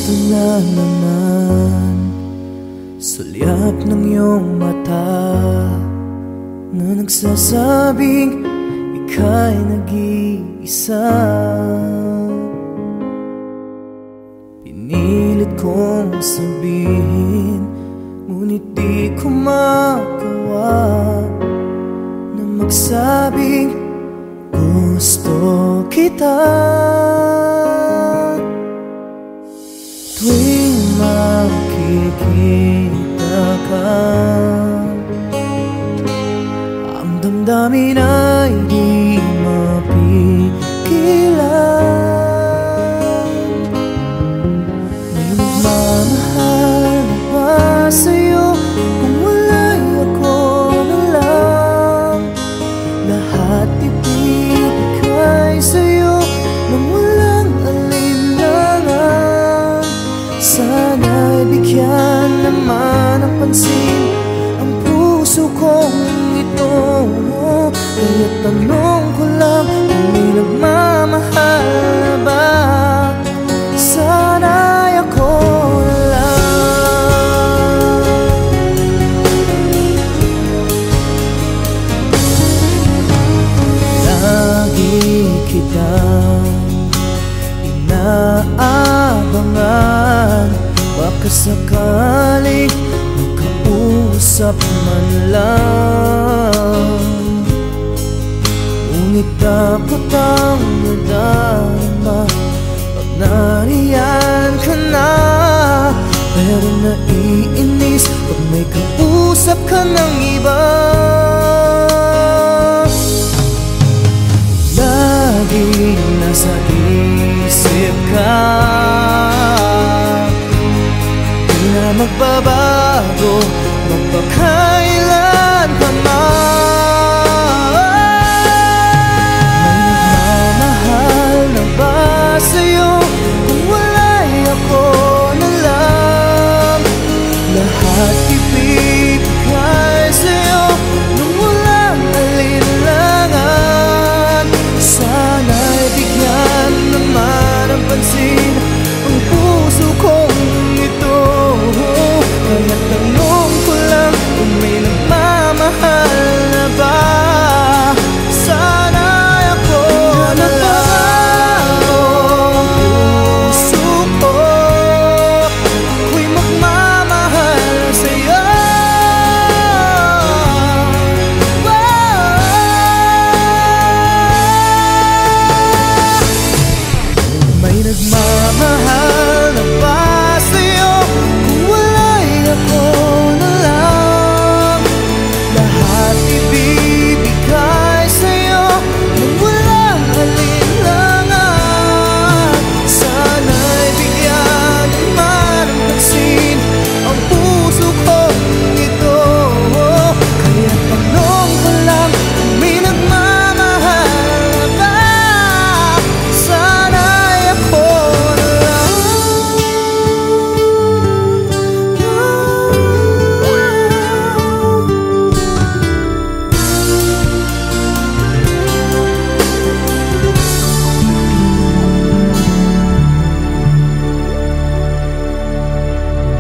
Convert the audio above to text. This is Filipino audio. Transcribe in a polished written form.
Ito na naman, sulyap ng iyong mata na nagsasabing ika'y nag-iisa. Pinilit kong sabihin, ngunit di ko magawa na magsabing gusto kita. Tuwing makikita ka, ang damdamin ay di mapigilan. May nagmamahal na ba sa'yo kung wala'y ako na lang? Lahat ibibigay sa'yo nang walang alinlangan. Sana'y bigyan naman ng pansin ang puso kong ito. Kaya tanong ko lang kung may nagmamahal na ba? Sana'y ako na lang. Lagi kitang inaabangan, baka sakaling makausap man lang. Ngunit dapat ang nadama pag nariyan ka na. Pero naiinis pag may kausap ka ng iba. Laging nasa isip ka, di na magbabago magpakailan pa man. May nagmamahal na ba sa'yo kung wala'y ako na lang? Lahat ibibigay sa'yo nung walang alinlangan. Sana'y bigyan naman ng pansin ang puso kong ito. Kaya tanong ko lang kung may nagmamahal na ba? Sana'y ako na lang. Puso ko, ako'y magmamahal sa'yo. May nagmamahal